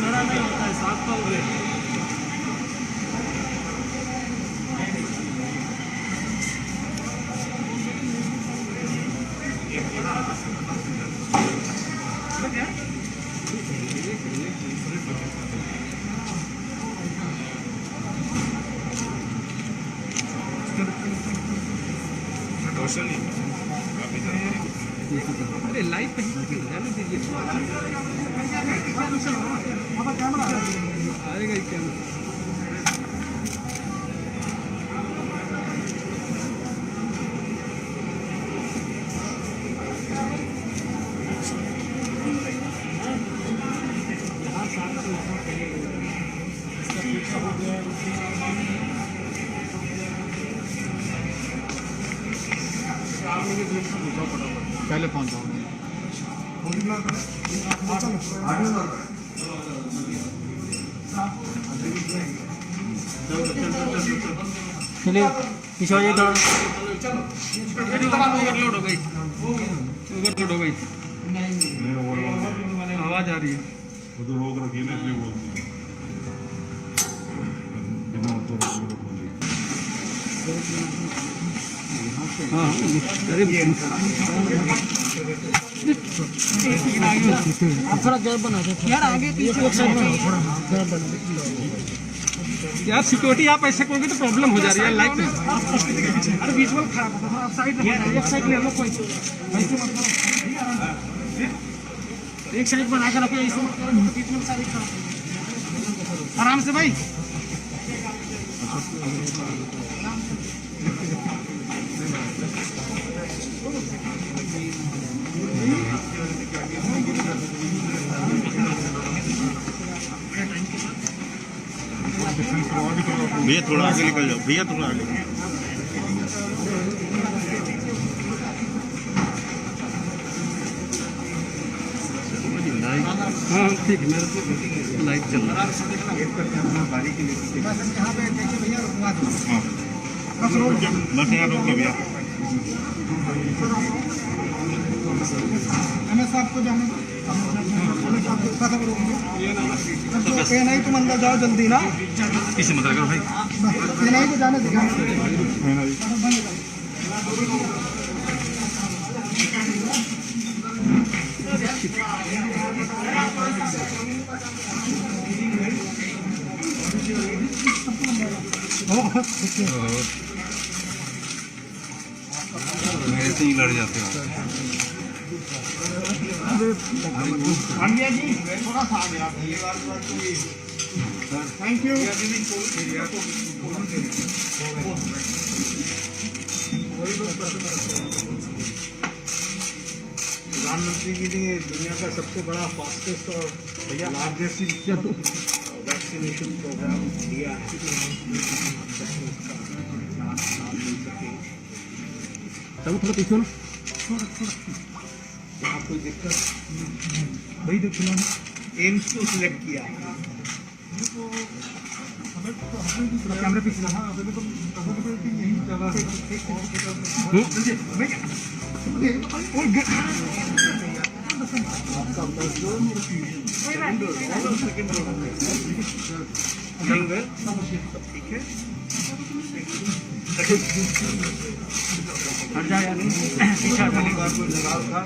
मेरा नहीं होता है, साफ तो अरे लाइव कहीं जाने दीजिए, कैमरा आएगा ही कैमरा। पहले पहुंच जाओ। चलिए पीछे हो जाइए थोड़ा। ओवरलोड हो गई, ओवरलोड हो गई, आवाज आ रही है। वो तो रोक रखी है ना, इसलिए बोलती है। हाँ अरे आप थोड़ा गैप बना दो यार, आगे पीछे एक साइड में थोड़ा गैप बना दो यार। सिक्योरिटी आप ऐसे करोगे तो प्रॉब्लम हो जा रही है लाइव में। अरे विजुअल खराब है, आप साइड एक साइड ले लो, कोई ऐसे मत करो, एक साइड बना के रखो, ऐसे मत करो बीच में साइड खराब, आराम से भाई। भैया थोड़ा आगे निकल जाओ, भैया थोड़ा आगे। हाँ ठीक है, मेरे लाइट चल रहा है। बस यहाँ रोक लो भैया। आपको जाने नहीं, तुम अंदर जाओ जल्दी ना, पीछे मत करो भाई, नहीं तो जाने दिखा। मेरे से ही लड़ जाते हो। पांड्या जी थोड़ा सा आगे आप, थैंक यू। प्रधानमंत्री जी ने दुनिया का सबसे बड़ा फास्टेस्ट और लार्जेस्ट वैक्सीनेशन प्रोग्राम दिया है। थोड़ा पीछे ना, यहाँ कोई दिक्कत वही तो खिलौना एम्स को सिलेक्ट किया है। कैमरा पीछे ठीक है, हट जाए यार, पीछे हटने का कोई लगाव था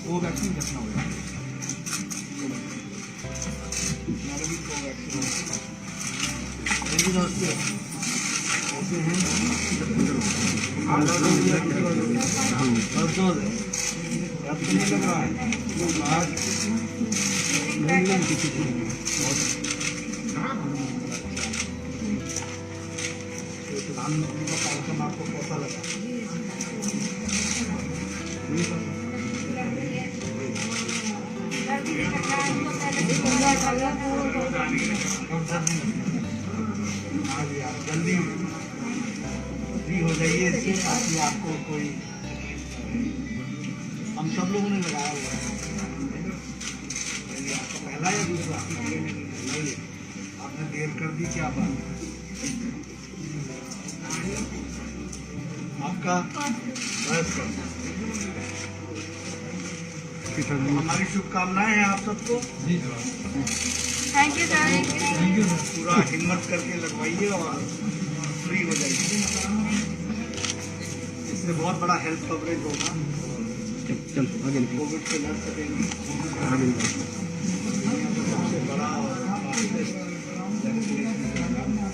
वो वैक्सीन रखना होगा। प्रधानमंत्री का कार्यक्रम आपको कैसा लगा? जल्दी फ्री हो जाइए इससे, ताकि आपको कोई, हम सब लोगों ने लगाया हुआ है। लगाइए दूसरा, आपने देर कर दी, क्या बात आपका बस। हमारी शुभकामनाएं हैं आप सबको। Thank you sir. पूरा हिम्मत करके लगवाइए और फ्री हो जाइए। इससे बहुत बड़ा हेल्थ कवरेज होगा, कोविड से लड़ सकेंगे। सबसे बड़ा और फास्टेस्ट वैक्सीनेशन होगा।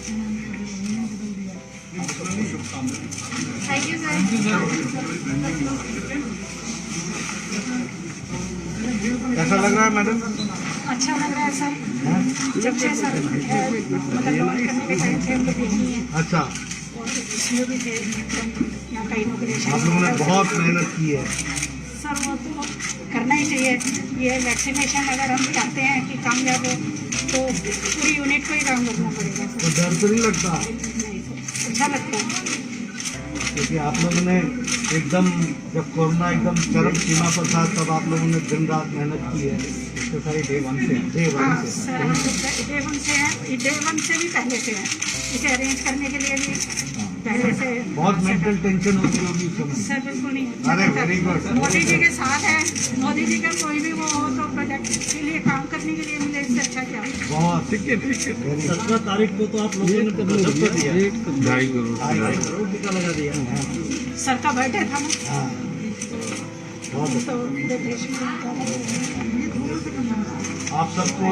सबको शुभकामनाएं। Thank you sir. कैसा लग रहा है मैडम? अच्छा लग रहा है सर। जब से सर मतलब नौकरी करने के टाइम से हम लोग यही हैं अच्छा, और इसमें भी थे यहाँ का इनोग्रेशन। आप लोगों ने बहुत मेहनत की है। सर वो तो करना ही चाहिए। ये वैक्सीनेशन अगर हम चाहते हैं कि कामयाब हो तो पूरी यूनिट को ही काम करना पड़ेगा सर। तो डर तो नहीं लगता? नहीं सर, अच्छा लगता है। क्योंकि आप लोगों ने एकदम, जब कोरोना एकदम चरम सीमा पर था, तब आप लोगों ने दिन रात मेहनत की है। इसके सारी डे वन से हाँ सर, हम लोग डे वन से हैं, डे वन से भी पहले से हैं। इसे अरेंज करने के लिए भी पहले से बहुत मेंटल टेंशन होती होगी उस समय। सर बिल्कुल नहीं। अरे वेरी गुड। मोदी जी के साथ है, मोदी जी का कोई भी वो हो तो प्रोजेक्ट के लिए काम करने के लिए मिले, इससे अच्छा क्या हो। बहुत ठीक है। 17 तारीख को तो आप लोगों ने मतलब कर दिया, 2.5 करोड़ करोड़ टीका लगा दिया। सर का बर्थडे था ना, हाँ, बहुत तो पूरे देश में आप सबको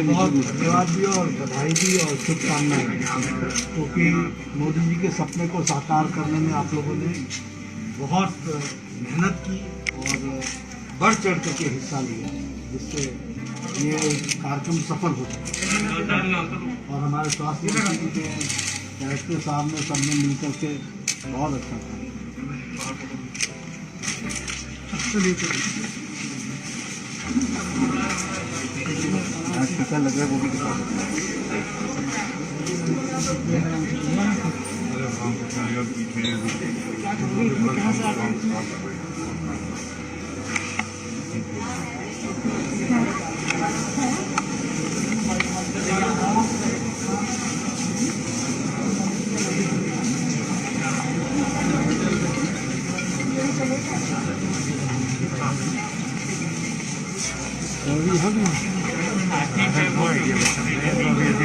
बहुत धन्यवाद भी और बधाई भी और शुभकामनाएं, क्योंकि मोदी जी के सपने को साकार करने में आप लोगों ने बहुत मेहनत की और बढ़ चढ़ करके हिस्सा लिया, जिससे ये कार्यक्रम सफल हो सके। और हमारे स्वास्थ्य मंत्री के डायरेक्टर साहब ने सबने मिल करके बहुत अच्छा था। टीका लग रहा है वो भी दिखा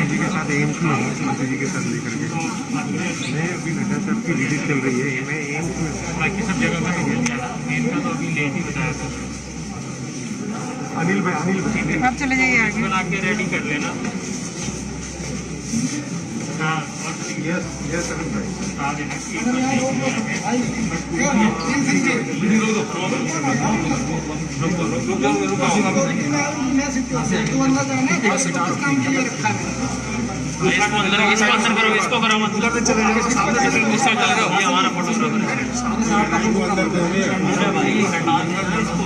जी के साथ एम्स में हूँ, मोदी जी के साथ लेकर के मैं अभी नड्डा साहब की विजिट चल रही है, मैं एम्स में बाकी सब जगह का इनका तो अभी लेट ही बताया सर। अनिल भाई आप चले जाइए आगे। बना के रेडी कर लेना। हाँ यस यस अनिल भाई बता देना कि इसको अंदर करो, इसको करो मत हमारा फोटोग्राफर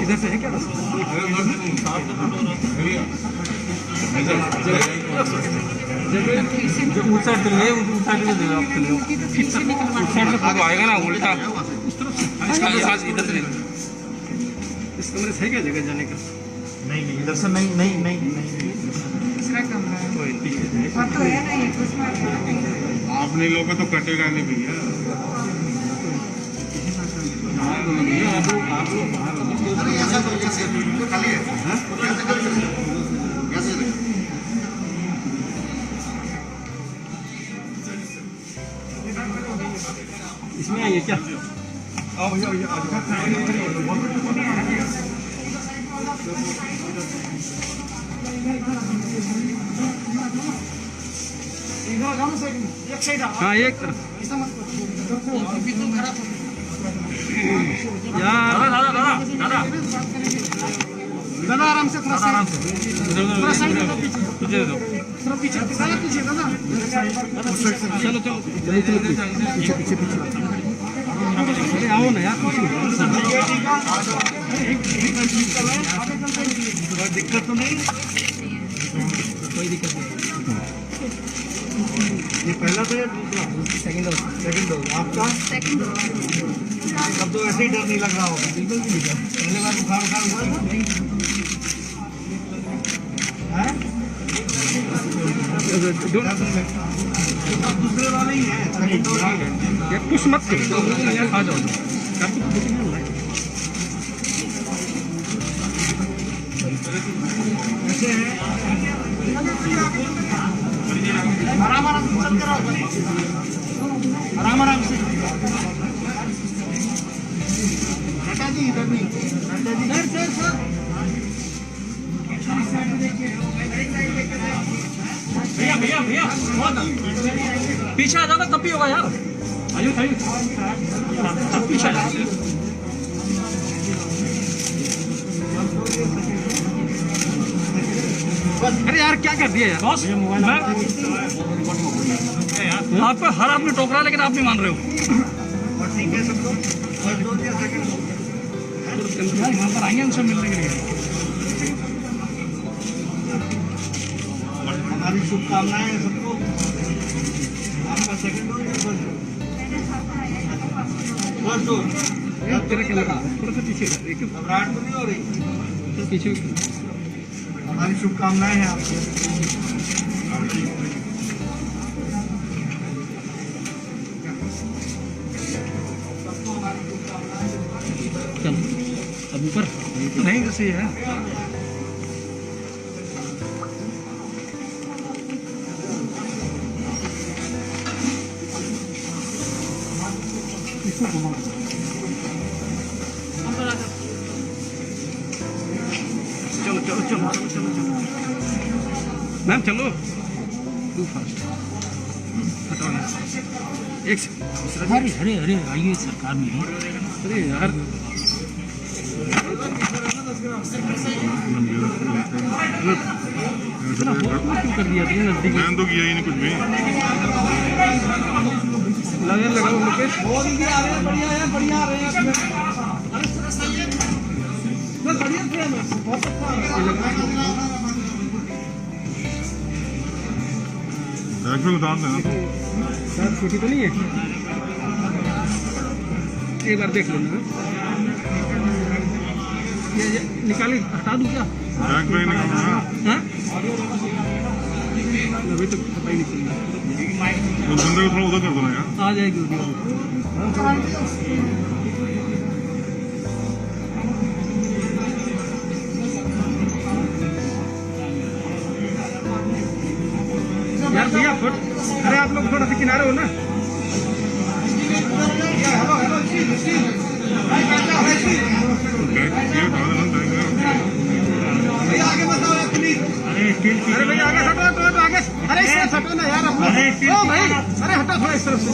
इधर से है क्या? जो उस साइड से ले, उस साइड में दे दो आप चले। उस साइड से फोटो आएगा ना उल्टा, इसका इधर से इस कमरे से है क्या जगह जाने का? नहीं इधर से नहीं दूसरा कमरा है। कोई ठीक है। और तो है नहीं उसमें। आपने लोगों तो कटेगा नहीं भैया। इसमें आइए क्या? आओ भैया भैया हाँ एक तरफ यार दादा आराम से थोड़ा आराम से थोड़ा साइड में तुझे दे दो। थोड़ा पीछे दादा पीछे दादा चलो चलो पीछे अरे आओ ना यार कुछ दिक्कत तो नहीं? कोई दिक्कत नहीं। ये पहला तो या दूसरा? सेकंड डोज आपका? सेकंड तब तो ऐसे ही डर नहीं लग रहा होगा। पहले बार बुखार हुआ था? दूसरे वाले ही है, सेकंड डोज ही है। यार कुछ मत करो, आ जाओ आपको तो बुकिंग है। ऐसे है, आराम आराम से चल कर आओ, आराम आराम से। नड्डा जी इधर नहीं, नड्डा जी सर भैया भैया भैया पीछे आ जाओ, तब भी होगा यार। आयु तब पीछे आ जाओ। अरे यार क्या कर दिया यार बॉस, आप पे हर आदमी टोकरा लेकिन आप नहीं मान रहे हो। ठीक है सबको, फर्स्ट डोज या सेकंड डोज? यार यहाँ पर आएंगे उनसे मिलने के लिए। हमारी शुभकामनाएं हैं सबको। आपका सेकंड डोज या फर्स्ट डोज? First dose. तेरा क्या लगा थोड़ा सा पीछे घबराहट तो नहीं हो रही? पीछे। हमारी शुभकामनाएं हैं आपको। चलो अब ऊपर नहीं जैसे है। चलो चलो चलो चलो चलो चलो मैम चलो टू फास्ट हटाओ एक अरे अरे अरे आइए सरकार में है। अरे यार इतना क्यों कर दिया तुमने नजदीक मैंने तो किया ही नहीं कुछ भी। लगा लगा मुकेश बहुत ही आ रहे हैं, बढ़िया है, बढ़िया आ रहे हैं अपने। बस बढ़िया ट्रेन है, बहुत अच्छा है। बैग में उतार देना तो। यार छोटी तो नहीं है, एक बार देख लेना। ये निकाली हटा दूँ क्या? बैग में ही निकालना है। हाँ अभी तो पता ही नहीं चल रहा। उस बंदे को थोड़ा उधर कर दो ना यार। आ जाएगी वीडियो। यार भैया अरे आप लोग थोड़ा सा किनारे हो ना। बैग ये उठा देना बैग में। भैया आगे बताओ यार प्लीज। अरे भैया आगे हटो तो आगे। अरे इससे हटो ना यार अपना। ओ भाई अरे हटो थोड़ा इस तरफ से।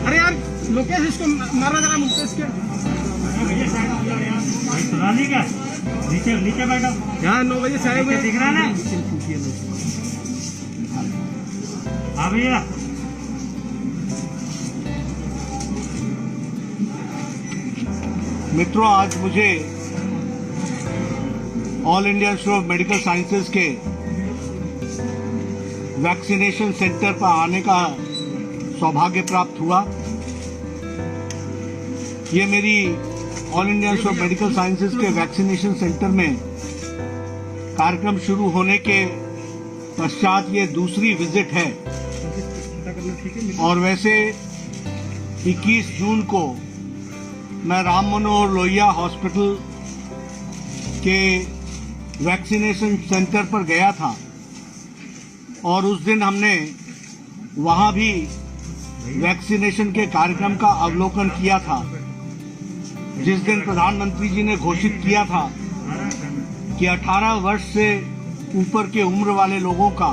अरे यार लोकेश इसको मारना जरा मुकेश के। नीचे नीचे बैठो। यहाँ 9 बजे से आए हुए दिख रहा है ना? हाँ भैया मित्रों, आज मुझे all India institute of medical sciences के वैक्सीनेशन सेंटर पर आने का सौभाग्य प्राप्त हुआ। ये मेरी all India institute of medical sciences के वैक्सीनेशन सेंटर में कार्यक्रम शुरू होने के पश्चात ये दूसरी विजिट है। और वैसे 21 जून को मैं राम मनोहर लोहिया हॉस्पिटल के वैक्सीनेशन सेंटर पर गया था और उस दिन हमने वहां भी वैक्सीनेशन के कार्यक्रम का अवलोकन किया था, जिस दिन प्रधानमंत्री जी ने घोषित किया था कि 18 वर्ष से ऊपर के उम्र वाले लोगों का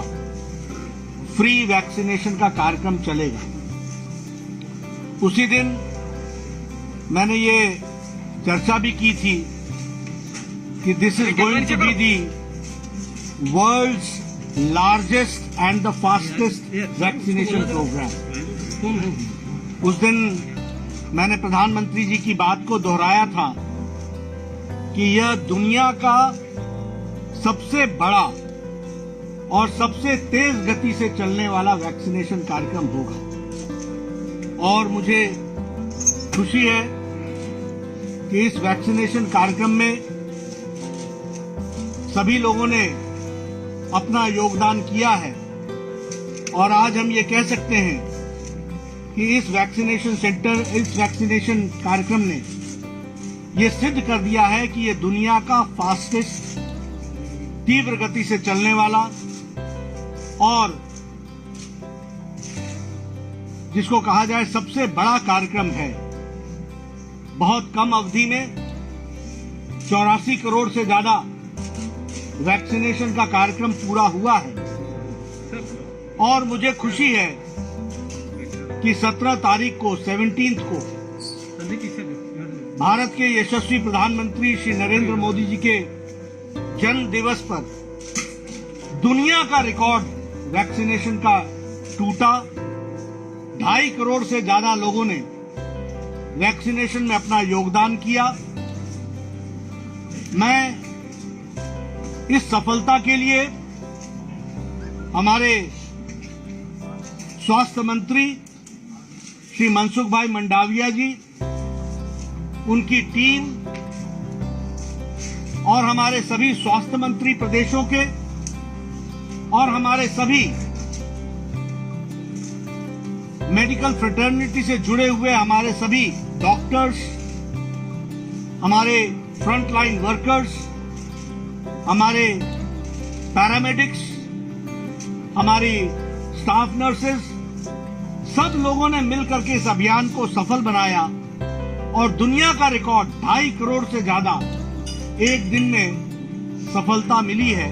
फ्री वैक्सीनेशन का कार्यक्रम चलेगा। उसी दिन मैंने ये चर्चा भी की थी कि this is going to be the world's largest and the fastest vaccination programme. उस दिन मैंने प्रधानमंत्री जी की बात को दोहराया था कि यह दुनिया का सबसे बड़ा और सबसे तेज गति से चलने वाला वैक्सीनेशन कार्यक्रम होगा। और मुझे खुशी है कि इस वैक्सीनेशन कार्यक्रम में सभी लोगों ने अपना योगदान किया है और आज हम ये कह सकते हैं कि इस वैक्सीनेशन सेंटर, इस वैक्सीनेशन कार्यक्रम ने ये सिद्ध कर दिया है कि ये दुनिया का फास्टेस्ट, तीव्र गति से चलने वाला और जिसको कहा जाए सबसे बड़ा कार्यक्रम है। बहुत कम अवधि में 84 करोड़ से ज्यादा वैक्सीनेशन का कार्यक्रम पूरा हुआ है और मुझे खुशी है कि 17 तारीख को 17 को भारत के यशस्वी प्रधानमंत्री श्री नरेंद्र मोदी जी के जन्म दिवस पर दुनिया का रिकॉर्ड वैक्सीनेशन का टूटा। 2.5 करोड़ से ज्यादा लोगों ने वैक्सीनेशन में अपना योगदान किया। मैं इस सफलता के लिए हमारे स्वास्थ्य मंत्री श्री मनसुख भाई मंडाविया जी, उनकी टीम और हमारे सभी स्वास्थ्य मंत्री प्रदेशों के और हमारे सभी मेडिकल फ्रेटर्निटी से जुड़े हुए हमारे सभी डॉक्टर्स, हमारे फ्रंटलाइन वर्कर्स, हमारे पैरामेडिक्स, हमारी स्टाफ नर्सेस, सब लोगों ने मिलकर के इस अभियान को सफल बनाया और दुनिया का रिकॉर्ड 2.5 करोड़ से ज्यादा एक दिन में सफलता मिली है।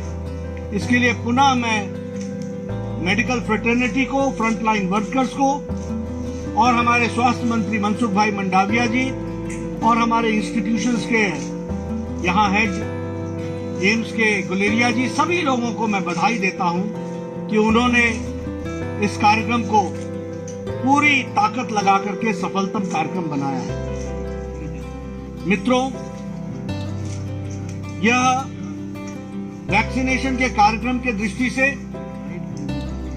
इसके लिए पुनः मैं मेडिकल फ्रेटर्निटी को, फ्रंटलाइन वर्कर्स को और हमारे स्वास्थ्य मंत्री मनसुख भाई मंडाविया जी और हमारे इंस्टीट्यूशंस के यहाँ हेड एम्स के गुलेरिया जी, सभी लोगों को मैं बधाई देता हूं कि उन्होंने इस कार्यक्रम को पूरी ताकत लगा करके सफलतम कार्यक्रम बनाया है। मित्रों, यह वैक्सीनेशन के कार्यक्रम के दृष्टि से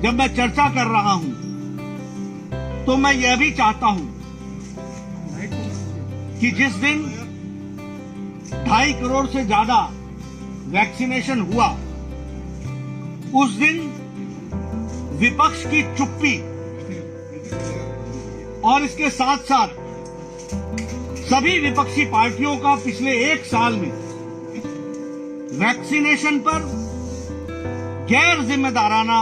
जब मैं चर्चा कर रहा हूं तो मैं यह भी चाहता हूं कि जिस दिन 2.5 करोड़ से ज्यादा वैक्सीनेशन हुआ उस दिन विपक्ष की चुप्पी और इसके साथ साथ सभी विपक्षी पार्टियों का पिछले 1 साल में वैक्सीनेशन पर गैर जिम्मेदाराना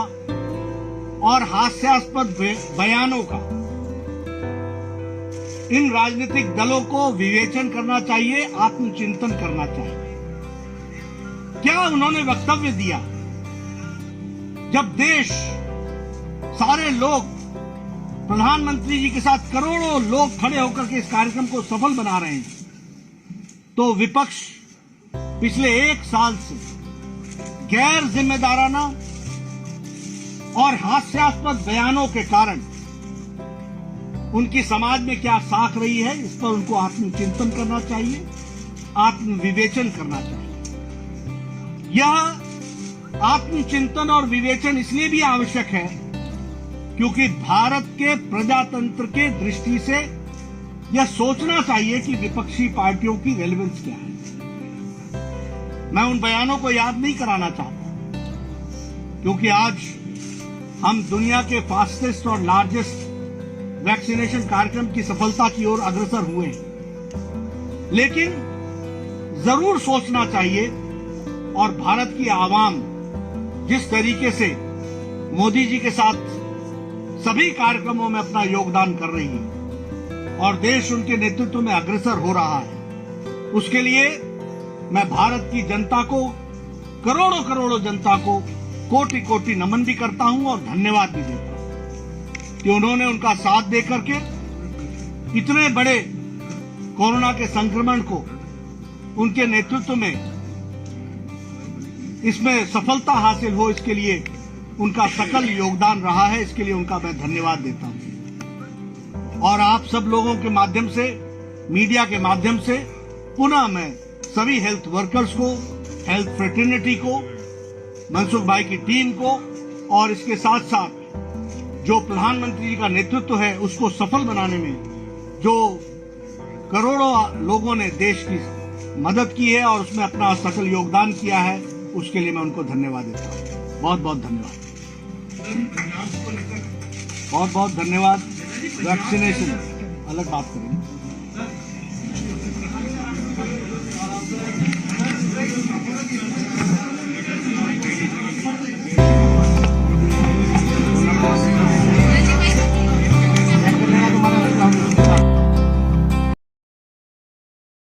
और हास्यास्पद बयानों का इन राजनीतिक दलों को विवेचन करना चाहिए, आत्मचिंतन करना चाहिए। क्या उन्होंने वक्तव्य दिया जब देश, सारे लोग, प्रधानमंत्री जी के साथ करोड़ों लोग खड़े होकर के इस कार्यक्रम को सफल बना रहे हैं, तो विपक्ष पिछले 1 साल से गैर जिम्मेदाराना और हास्यास्पद बयानों के कारण उनकी समाज में क्या साख रही है, इस पर उनको आत्मचिंतन करना चाहिए, आत्मविवेचन करना चाहिए। यह आत्मचिंतन और विवेचन इसलिए भी आवश्यक है क्योंकि भारत के प्रजातंत्र के दृष्टि से यह सोचना चाहिए कि विपक्षी पार्टियों की रेलेवेंस क्या है। मैं उन बयानों को याद नहीं कराना चाहता क्योंकि आज हम दुनिया के फास्टेस्ट और लार्जेस्ट वैक्सीनेशन कार्यक्रम की सफलता की ओर अग्रसर हुए हैं, लेकिन जरूर सोचना चाहिए और भारत की आवाम जिस तरीके से मोदी जी के साथ सभी कार्यक्रमों में अपना योगदान कर रही है और देश उनके नेतृत्व में अग्रसर हो रहा है, उसके लिए मैं भारत की जनता को, करोड़ों करोड़ों जनता को कोटि कोटि नमन भी करता हूं और धन्यवाद भी देता हूं कि उन्होंने उनका साथ देकर के इतने बड़े कोरोना के संक्रमण को उनके नेतृत्व में इसमें सफलता हासिल हो, इसके लिए उनका सकल योगदान रहा है। इसके लिए उनका मैं धन्यवाद देता हूं और आप सब लोगों के माध्यम से, मीडिया के माध्यम से पुनः मैं सभी हेल्थ वर्कर्स को, हेल्थ फ्रेटर्निटी को, मनसुख भाई की टीम को और इसके साथ साथ जो प्रधानमंत्री जी का नेतृत्व है उसको सफल बनाने में जो करोड़ों लोगों ने देश की मदद की है और उसमें अपना सकल योगदान किया है, उसके लिए मैं उनको धन्यवाद देता हूं। बहुत बहुत धन्यवाद, बहुत बहुत धन्यवाद। वैक्सीनेशन अलग बात करेंगे।